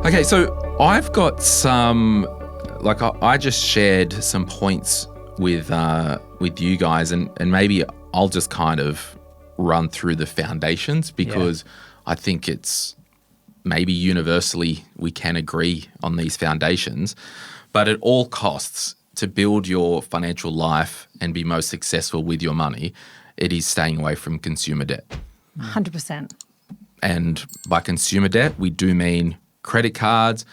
Okay, so I've got some, like I just shared some points with you guys, and maybe I'll just kind of run through the foundations because I think it's maybe universally we can agree on these foundations, but at all costs to build your financial life and be most successful with your money, it is staying away from consumer debt. 100%. And by consumer debt, we do mean credit cards.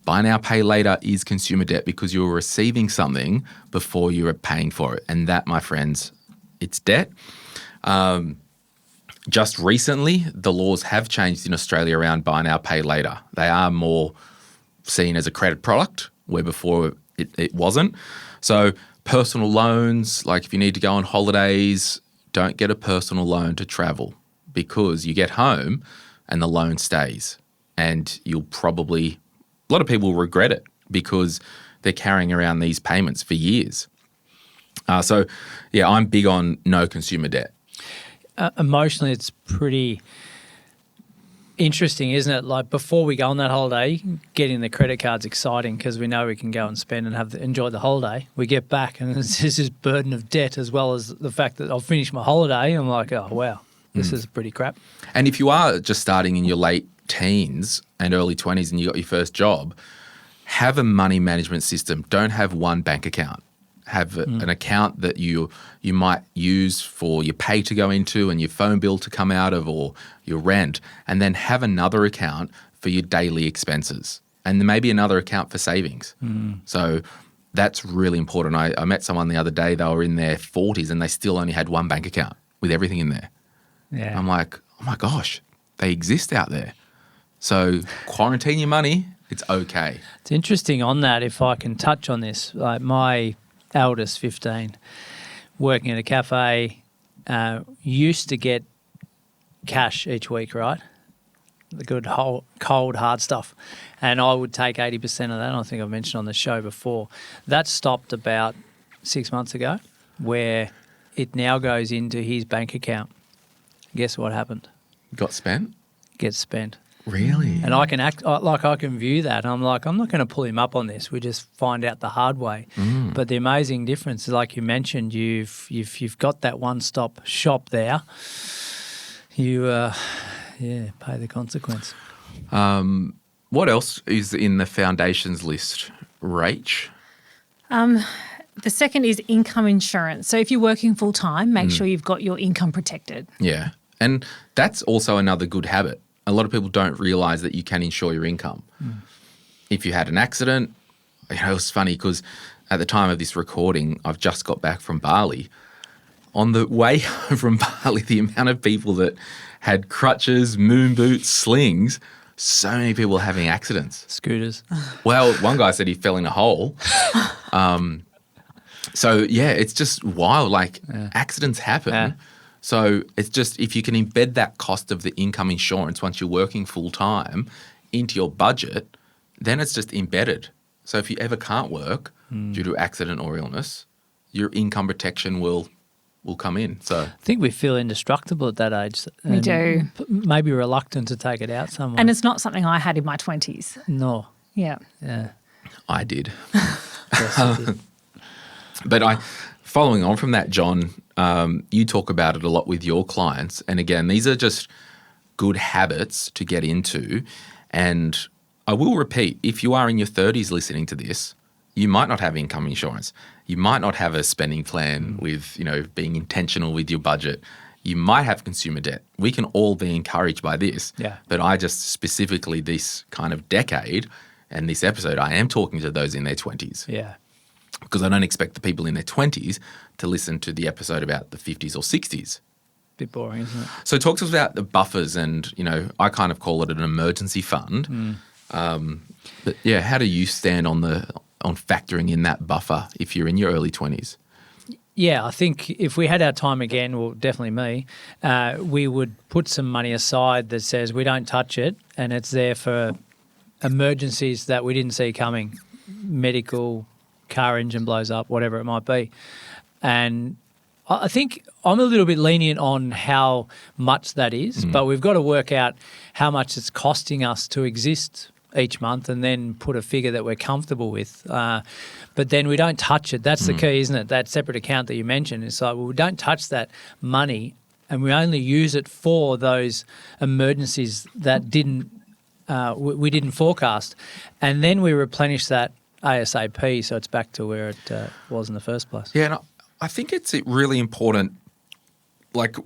Buy now, pay later is consumer debt because you're receiving something before you are paying for it. And that, my friends, it's debt. Just recently, the laws have changed in Australia around buy now, pay later. They are more seen as a credit product, where before it wasn't. So personal loans, like if you need to go on holidays, don't get a personal loan to travel because you get home and the loan stays. And you'll probably, a lot of people will regret it because they're carrying around these payments for years. So, yeah, I'm big on no consumer debt. Emotionally, it's pretty interesting, isn't it? Like before we go on that holiday, getting the credit card's exciting because we know we can go and spend and enjoy the holiday. We get back and there's this burden of debt as well as the fact that I'll finish my holiday. I'm like, oh, wow, this is pretty crap. And if you are just starting in your late teens and early 20s and you got your first job, have a money management system. Don't have one bank account. Have an account that you might use for your pay to go into and your phone bill to come out of or your rent, and then have another account for your daily expenses and then maybe another account for savings. So that's really important. I met someone the other day, they were in their 40s and they still only had one bank account with everything in there. Yeah. I'm like, oh my gosh, they exist out there. So quarantine your money, it's okay. It's interesting on that, if I can touch on this. Like my eldest, 15, working at a cafe, used to get cash each week, right? The good whole, cold, hard stuff. And I would take 80% of that. I think I've mentioned on the show before. That stopped about 6 months ago, where it now goes into his bank account. Guess what happened? Got spent? Gets spent. Really? And I can act like I can view that. I'm like, I'm not going to pull him up on this. We just find out the hard way. But the amazing difference, like you mentioned, you've got that one-stop shop there. You pay the consequence. What else is in the foundations list, Rach? The second is income insurance. So if you're working full-time, make sure you've got your income protected. Yeah. And that's also another good habit. A lot of people don't realise that you can insure your income. If you had an accident, it was funny because at the time of this recording, I've just got back from Bali. On the way home from Bali, the amount of people that had crutches, moon boots, slings, so many people having accidents. Scooters. Well, one guy said he fell in a hole. So, yeah, it's just wild. Like, accidents happen. Yeah. So it's just if you can embed that cost of the income insurance once you're working full-time into your budget, then it's just embedded. So if you ever can't work due to accident or illness, your income protection will come in. So I think we feel indestructible at that age. We do. Maybe reluctant to take it out somewhere. And it's not something I had in my 20s. No. Yeah. Yeah. I did. Yes, I did. But following on from that, John, you talk about it a lot with your clients. And again, these are just good habits to get into. And I will repeat, if you are in your 30s listening to this, you might not have income insurance. You might not have a spending plan with, being intentional with your budget. You might have consumer debt. We can all be encouraged by this. Yeah. But I just specifically this kind of decade and this episode, I am talking to those in their 20s. Yeah. Because I don't expect the people in their 20s to listen to the episode about the 50s or 60s. Bit boring, isn't it? So talk to us about the buffers and, I kind of call it an emergency fund. But yeah, how do you stand on factoring in that buffer if you're in your early 20s? Yeah, I think if we had our time again, well, definitely me, we would put some money aside that says we don't touch it and it's there for emergencies that we didn't see coming, medical, car engine blows up, whatever it might be. And I think I'm a little bit lenient on how much that is, but we've got to work out how much it's costing us to exist each month and then put a figure that we're comfortable with. But then we don't touch it. That's the key, isn't it? That separate account that you mentioned. It's like, well, we don't touch that money and we only use it for those emergencies that we didn't forecast. And then we replenish that ASAP, so it's back to where it was in the first place. Yeah, and I think it's really important. Like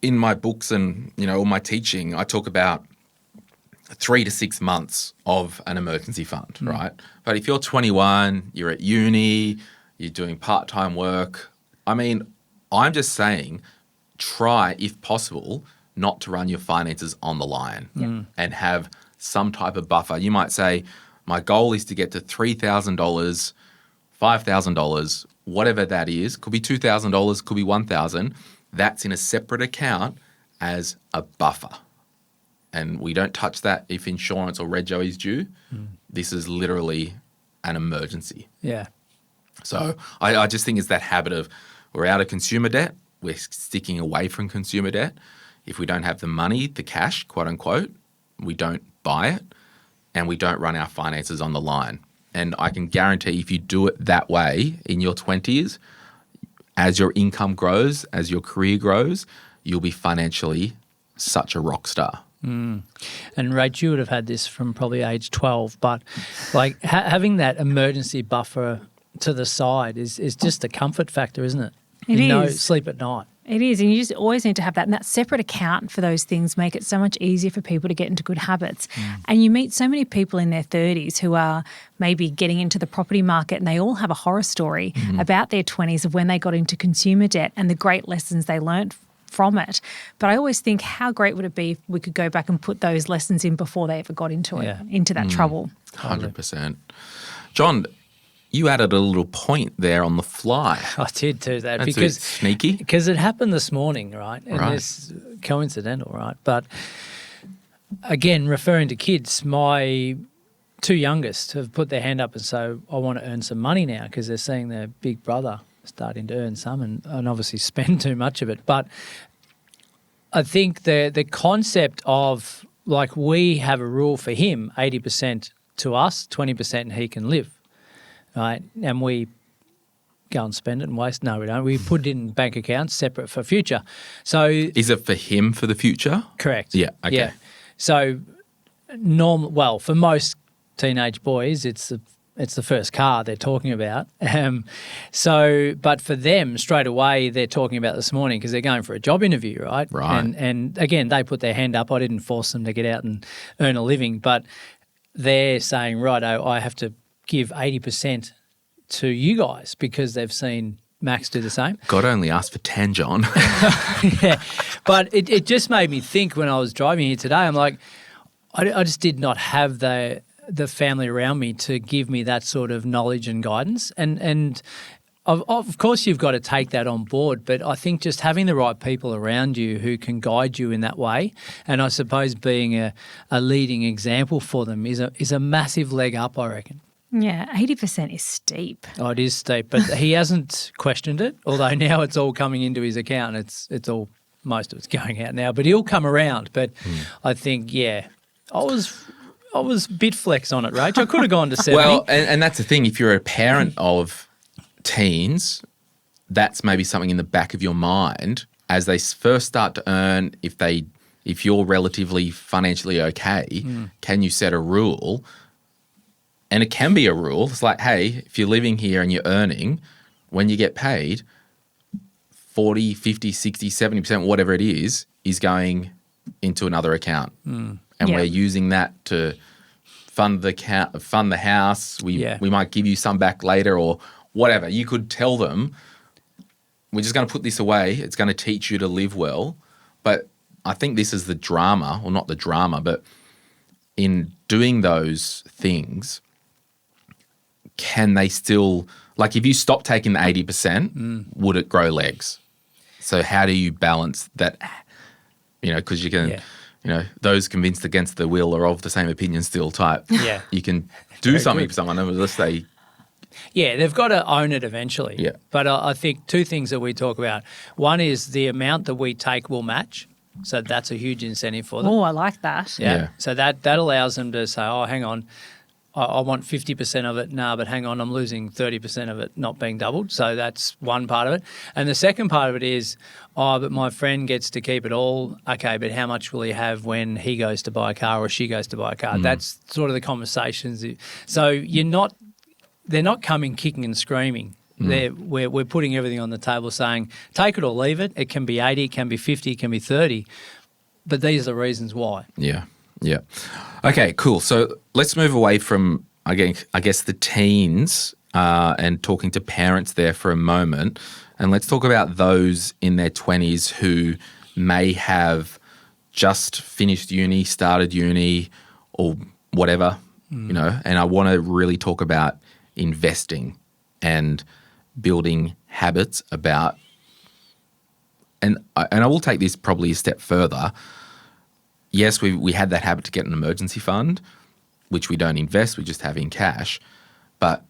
in my books and, all my teaching, I talk about 3 to 6 months of an emergency fund, right? But if you're 21, you're at uni, you're doing part-time work, I'm just saying try, if possible, not to run your finances on the line and have some type of buffer. You might say, my goal is to get to $3,000, $5,000, whatever that is. Could be $2,000, could be $1,000. That's in a separate account as a buffer. And we don't touch that if insurance or rego is due. This is literally an emergency. Yeah. So I just think it's that habit of we're out of consumer debt. We're sticking away from consumer debt. If we don't have the money, the cash, quote unquote, we don't buy it and we don't run our finances on the line. And I can guarantee if you do it that way in your 20s, as your income grows, as your career grows, you'll be financially such a rock star. And Rach, you would have had this from probably age 12, but like having that emergency buffer to the side is just a comfort factor, isn't it? It is. Sleep at night. It is, and you just always need to have that. And that separate account for those things make it so much easier for people to get into good habits. And you meet so many people in their 30s who are maybe getting into the property market and they all have a horror story about their 20s of when they got into consumer debt and the great lessons they learnt from it. But I always think how great would it be if we could go back and put those lessons in before they ever got into it, into that trouble. 100%. John, you added a little point there on the fly. I did too, that. That's because a bit sneaky. Because it happened this morning, right? And it's coincidental, right? But again, referring to kids, my 2 youngest have put their hand up and say, I want to earn some money now because they're seeing their big brother starting to earn some and obviously spend too much of it. But I think the concept of, like, we have a rule for him, 80% to us, 20% he can live. Right, and we go and spend it and waste. No, we don't. We put it in bank accounts separate for future. So is it for him for the future? Correct. Yeah. Okay. Yeah. So for most teenage boys, it's the first car they're talking about. But for them, straight away, they're talking about this morning because they're going for a job interview, right? Right. And again, they put their hand up. I didn't force them to get out and earn a living, but they're saying, righto, I have to give 80% to you guys because they've seen Max do the same. God only asked for 10, John. Yeah, but it just made me think when I was driving here today. I'm like, I just did not have the family around me to give me that sort of knowledge and guidance. And of course you've got to take that on board, but I think just having the right people around you who can guide you in that way, and I suppose being a leading example for them is a massive leg up, I reckon. Yeah, 80% is steep. Oh, it is steep, but he hasn't questioned it, although now it's all coming into his account. It's all, most of it's going out now, but he'll come around. But I think, I was a bit flex on it, Rach. I could have gone to 70. Well, and that's the thing. If you're a parent of teens, that's maybe something in the back of your mind as they first start to earn. If you're relatively financially okay, can you set a rule? And it can be a rule. It's like, hey, if you're living here and you're earning, when you get paid, 40, 50, 60, 70%, whatever it is going into another account. And we're using that to fund the house. We might give you some back later or whatever. You could tell them, we're just going to put this away. It's going to teach you to live well. But I think this is the drama, or not the drama, but in doing those things, can they still, like, if you stop taking the 80%, would it grow legs? So how do you balance that, because you can, those convinced against the will are of the same opinion still type. Yeah. You can do something for someone unless they... Yeah, they've got to own it eventually. Yeah. But I think 2 things that we talk about. One is the amount that we take will match. So that's a huge incentive for them. Oh, I like that. Yeah. So that allows them to say, oh, hang on, I want 50% of it. Nah, but hang on, I'm losing 30% of it not being doubled. So that's one part of it. And the second part of it is, oh, but my friend gets to keep it all. Okay, but how much will he have when he goes to buy a car or she goes to buy a car? That's sort of the conversations. So they're not coming kicking and screaming. We're putting everything on the table saying, take it or leave it. It can be 80, it can be 50, it can be 30. But these are the reasons why. Yeah. Yeah. Okay, cool. So let's move away from, I guess, the teens and talking to parents there for a moment. And let's talk about those in their 20s who may have just finished uni, started uni, or whatever, And I want to really talk about investing and building habits about, and I will take this probably a step further. Yes, we had that habit to get an emergency fund, which we don't invest, we just have in cash. But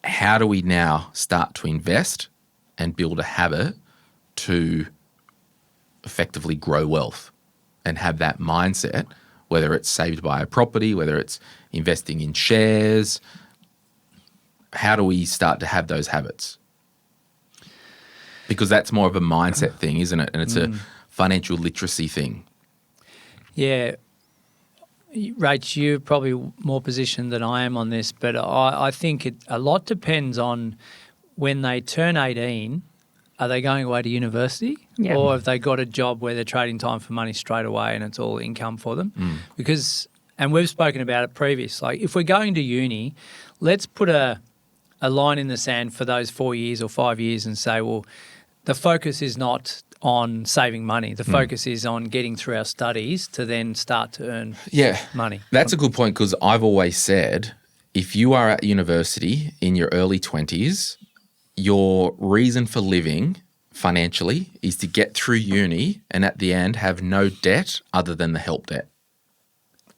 how do we now start to invest and build a habit to effectively grow wealth and have that mindset, whether it's saved by a property, whether it's investing in shares? How do we start to have those habits? Because that's more of a mindset thing, isn't it? And it's a financial literacy thing. Yeah. Rach, you're probably more positioned than I am on this, but I think a lot depends on when they turn 18, are they going away to university? Yeah. Or have they got a job where they're trading time for money straight away and it's all income for them? Because, and we've spoken about it previous, like if we're going to uni, let's put a line in the sand for those 4 years or 5 years and say, well, the focus is not on saving money. The focus is on getting through our studies to then start to earn money. That's a good point, because I've always said if you are at university in your early 20s, your reason for living financially is to get through uni and at the end have no debt other than the help debt.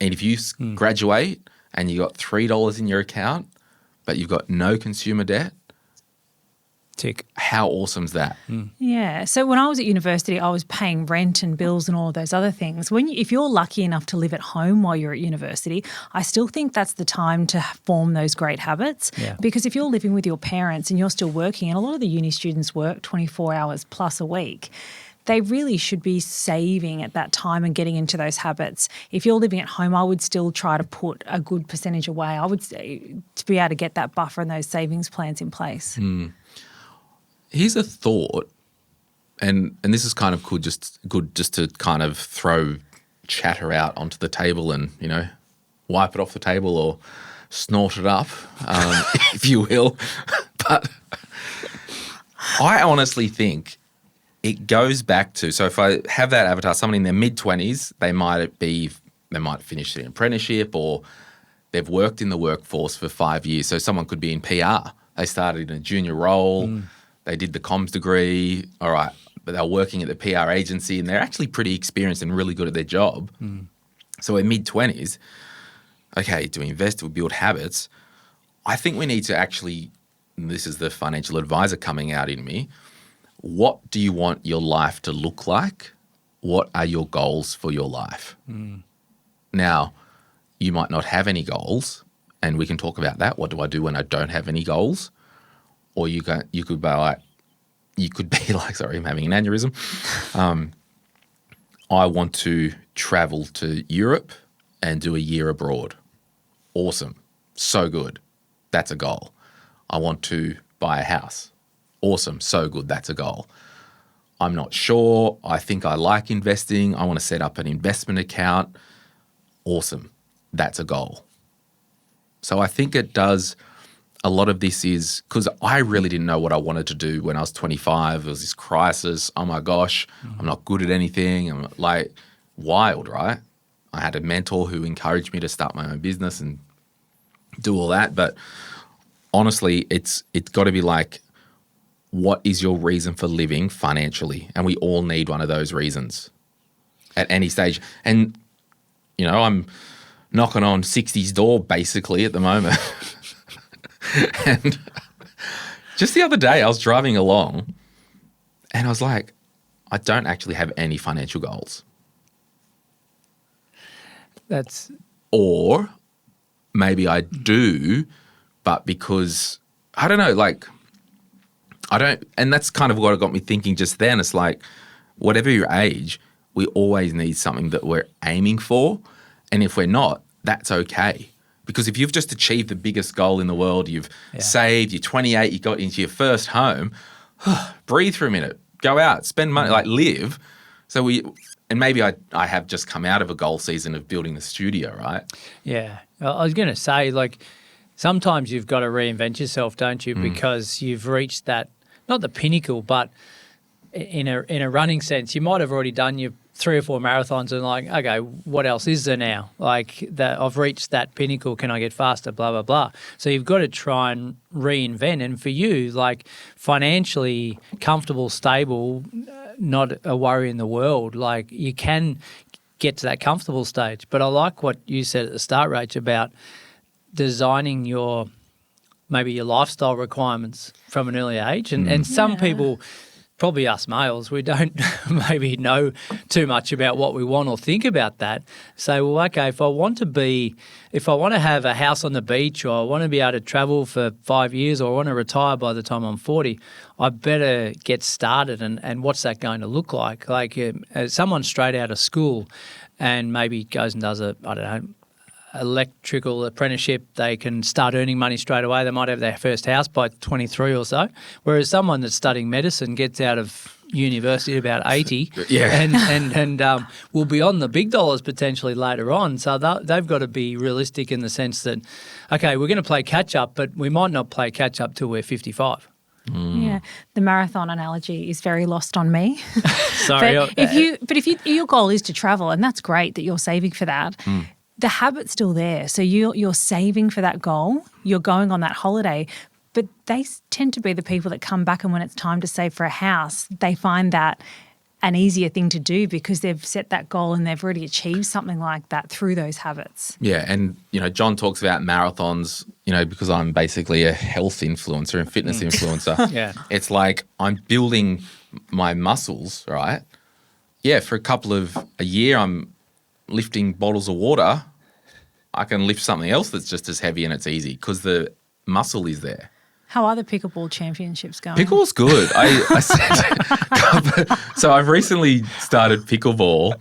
And if you graduate and you got $3 in your account but you've got no consumer debt, tick. How awesome is that? Yeah. So when I was at university, I was paying rent and bills and all of those other things. If you're lucky enough to live at home while you're at university, I still think that's the time to form those great habits. Yeah. Because if you're living with your parents and you're still working, and a lot of the uni students work 24 hours plus a week, they really should be saving at that time and getting into those habits. If you're living at home, I would still try to put a good percentage away. I would say to be able to get that buffer and those savings plans in place. Here's a thought, and this is kind of good just to kind of throw chatter out onto the table and, wipe it off the table or snort it up, if you will. But I honestly think it goes back to, so if I have that avatar, someone in their mid-20s, they might finish their apprenticeship or they've worked in the workforce for 5 years. So someone could be in PR. They started in a junior role. They did the comms degree, all right, but they're working at the PR agency and they're actually pretty experienced and really good at their job. So in mid-20s, okay, do we invest, do we build habits? I think we need to actually, and this is the financial advisor coming out in me, what do you want your life to look like? What are your goals for your life? Now, you might not have any goals, and we can talk about that. What do I do when I don't have any goals? Or you could be like, sorry, I'm having an aneurysm. I want to travel to Europe and do a year abroad. Awesome. So good. That's a goal. I want to buy a house. Awesome. So good. That's a goal. I'm not sure. I think I like investing. I want to set up an investment account. Awesome. That's a goal. So I think it does. A lot of this is because I really didn't know what I wanted to do when I was 25. There was this crisis. Oh my gosh, I'm not good at anything. I'm like wild, right? I had a mentor who encouraged me to start my own business and do all that. But honestly, it's got to be like, what is your reason for living financially? And we all need one of those reasons at any stage. And, I'm knocking on 60's door basically at the moment. And just the other day I was driving along and I was like, I don't actually have any financial goals. That's Or maybe I do, but because, I don't know, like, I don't, and that's kind of what got me thinking just then. It's like, whatever your age, we always need something that we're aiming for. And if we're not, that's okay. Because if you've just achieved the biggest goal in the world, you've saved, you're 28, you got into your first home, breathe for a minute, go out, spend money, like live. So and maybe I have just come out of a goal season of building the studio, right? Yeah. I was going to say, like, sometimes you've got to reinvent yourself, don't you? Because you've reached that, not the pinnacle, but in a running sense, you might have already done your 3 or 4 marathons and like, okay, what else is there now? Like, that I've reached that pinnacle. Can I get faster? Blah, blah, blah. So you've got to try and reinvent. And for you, like, financially comfortable, stable, not a worry in the world, like, you can get to that comfortable stage. But I like what you said at the start, Rach, about designing your lifestyle requirements from an early age. And some people, probably us males, we don't maybe know too much about what we want or think about that. Say, well, okay, if I want to have a house on the beach, or I want to be able to travel for 5 years, or I want to retire by the time I'm 40, I better get started. And what's that going to look like? Like, as someone straight out of school and maybe goes and does electrical apprenticeship, they can start earning money straight away. They might have their first house by 23 or so. Whereas someone that's studying medicine gets out of university about 80 and will be on the big dollars potentially later on. So they've got to be realistic in the sense that, okay, we're going to play catch up, but we might not play catch up till we're 55. Yeah, the marathon analogy is very lost on me. Sorry. But if your goal is to travel, and that's great that you're saving for that, the habit's still there. So you're saving for that goal. You're going on that holiday, but they tend to be the people that come back, and when it's time to save for a house, they find that an easier thing to do because they've set that goal and they've already achieved something like that through those habits. Yeah, and, John talks about marathons, because I'm basically a health influencer and fitness influencer. Yeah. It's like I'm building my muscles, right? Yeah, for a year I'm lifting bottles of water. I can lift something else that's just as heavy and it's easy because the muscle is there. How are the pickleball championships going? Pickleball's good. I said, so I've recently started pickleball,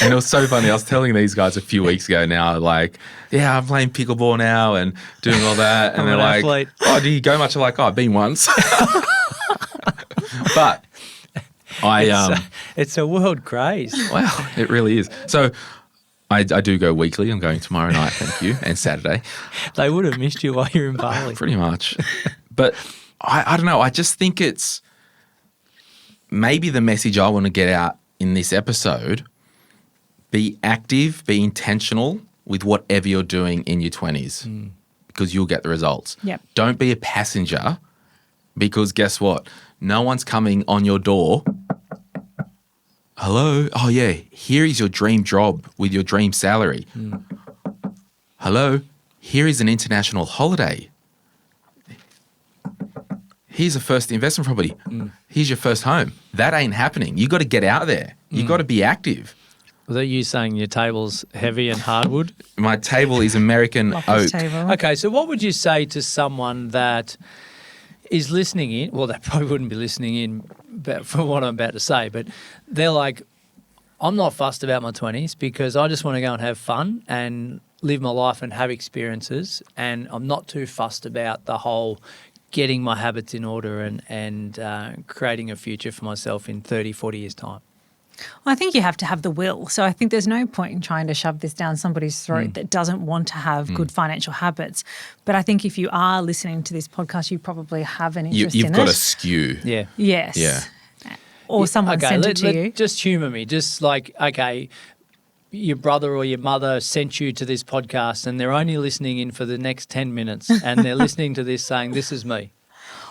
and it was so funny. I was telling these guys a few weeks ago now, like, yeah, I'm playing pickleball now and doing all that, and they're like, athlete. "Oh, do you go much?" I'm like, "Oh, I've been once," but it's a world craze. Well, it really is. So I do go weekly. I'm going tomorrow night, thank you, and Saturday. They would have missed you while you're in Bali. Pretty much. But I don't know. I just think it's maybe the message I want to get out in this episode. Be active, be intentional with whatever you're doing in your 20s because you'll get the results. Yep. Don't be a passenger because guess what? No one's coming on your door. Hello? Oh, yeah. Here is your dream job with your dream salary. Hello? Here is an international holiday. Here's a first investment property. Here's your first home. That ain't happening. You got to get out there. You got to be active. Was that you saying your table's heavy and hardwood? My table is American oak. Table. Okay, so what would you say to someone that is listening in? Well, they probably wouldn't be listening in for what I'm about to say, but they're like, I'm not fussed about my 20s because I just want to go and have fun and live my life and have experiences, and I'm not too fussed about the whole getting my habits in order and creating a future for myself in 30, 40 years' time. Well, I think you have to have the will. So I think there's no point in trying to shove this down somebody's throat that doesn't want to have good financial habits. But I think if you are listening to this podcast, you probably have an interest in it. You've got a skew. Yeah. Yes. Yeah. Or someone sent it to you. Just humour me. Just like, okay, your brother or your mother sent you to this podcast and they're only listening in for the next 10 minutes and they're listening to this saying, this is me.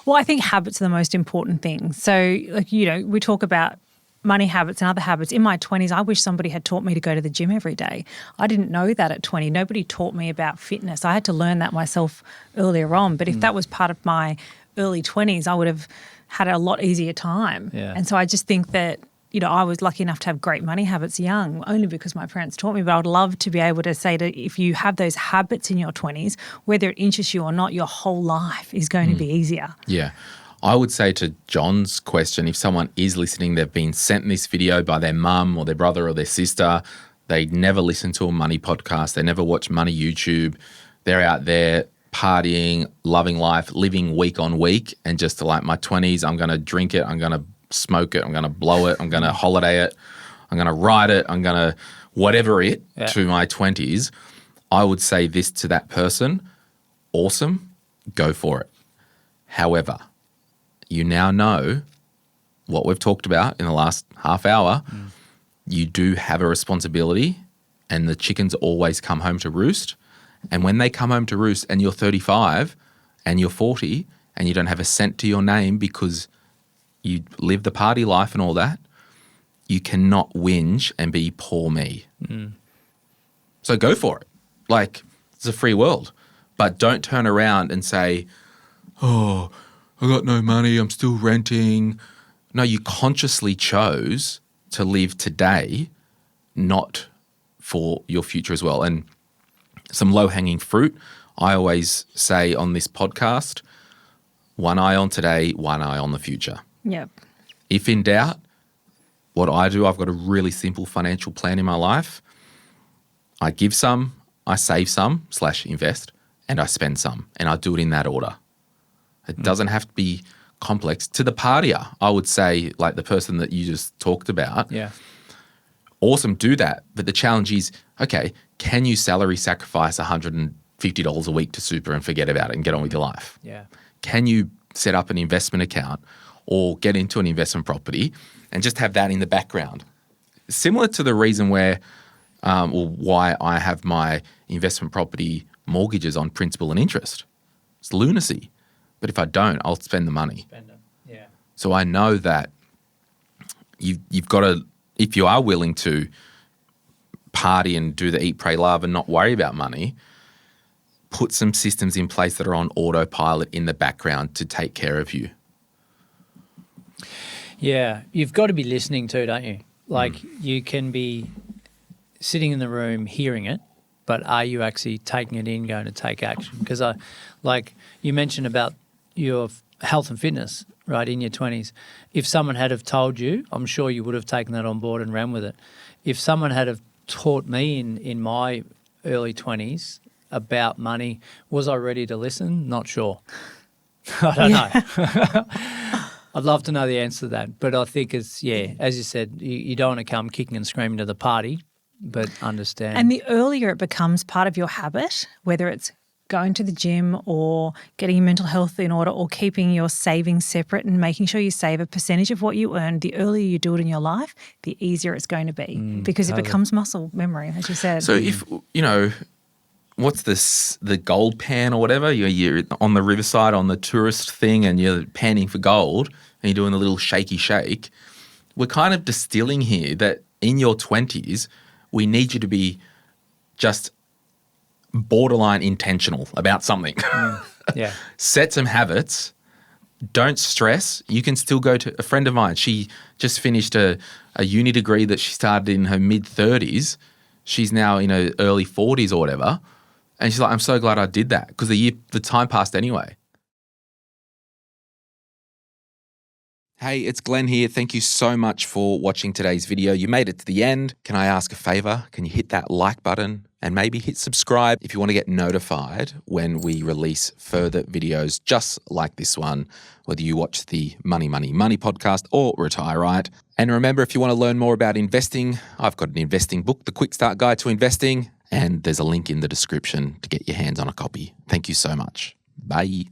Well, I think habits are the most important thing. So, like, we talk about money habits and other habits. In my 20s, I wish somebody had taught me to go to the gym every day. I didn't know that at 20. Nobody taught me about fitness. I had to learn that myself earlier on. But if that was part of my early 20s, I would have had a lot easier time. Yeah. And so I just think that I was lucky enough to have great money habits young, only because my parents taught me. But I would love to be able to say that if you have those habits in your 20s, whether it interests you or not, your whole life is going to be easier. Yeah. I would say to John's question, if someone is listening, they've been sent this video by their mum or their brother or their sister, they never listen to a money podcast, they never watch money YouTube, they're out there partying, loving life, living week on week, and just like my 20s, I'm going to drink it, I'm going to smoke it, I'm going to blow it, I'm going to holiday it, I'm going to ride it, I'm going to whatever it to my 20s, I would say this to that person, awesome, go for it. However, you now know what we've talked about in the last half hour. You do have a responsibility, and the chickens always come home to roost. And when they come home to roost and you're 35 and you're 40 and you don't have a cent to your name because you live the party life and all that, you cannot whinge and be poor me. So go for it. Like, it's a free world. But don't turn around and say, oh, I got no money, I'm still renting. No, you consciously chose to live today, not for your future as well. And some low-hanging fruit, I always say on this podcast, one eye on today, one eye on the future. Yep. If in doubt, what I do, I've got a really simple financial plan in my life. I give some, I save some / invest, and I spend some. And I do it in that order. It doesn't have to be complex. To the partier, I would say, like the person that you just talked about, awesome, do that. But the challenge is, okay, can you salary sacrifice $150 a week to super and forget about it and get on with your life? Yeah. Can you set up an investment account or get into an investment property and just have that in the background? Similar to the reason where or why I have my investment property mortgages on principal and interest. It's lunacy. But if I don't, I'll spend the money. Yeah. So I know that you've got to, if you are willing to party and do the eat, pray, love and not worry about money, put some systems in place that are on autopilot in the background to take care of you. Yeah. You've got to be listening too, don't you? Like you can be sitting in the room hearing it, but are you actually taking it in, going to take action? Because like you mentioned about your health and fitness, right, in your 20s. If someone had have told you, I'm sure you would have taken that on board and ran with it. If someone had have taught me in my early 20s about money, was I ready to listen? Not sure. I don't know. I'd love to know the answer to that. But I think it's, as you said, you don't want to come kicking and screaming to the party, but understand. And the earlier it becomes part of your habit, whether it's going to the gym or getting your mental health in order or keeping your savings separate and making sure you save a percentage of what you earn, the earlier you do it in your life, the easier it's going to be because it becomes muscle memory, as you said. So if, what's this, the gold pan or whatever, you're on the riverside on the tourist thing and you're panning for gold and you're doing a little shaky shake, we're kind of distilling here that in your 20s, we need you to be just borderline intentional about something. Yeah. Set some habits. Don't stress. You can still go to a friend of mine. She just finished a uni degree that she started in her mid-30s. She's now in her early 40s or whatever. And she's like, I'm so glad I did that because the time passed anyway. Hey, it's Glenn here. Thank you so much for watching today's video. You made it to the end. Can I ask a favor? Can you hit that like button and maybe hit subscribe if you want to get notified when we release further videos just like this one, whether you watch the Money podcast or Retire Right. And remember, if you want to learn more about investing, I've got an investing book, The Quick Start Guide to Investing, and there's a link in the description to get your hands on a copy. Thank you so much. Bye.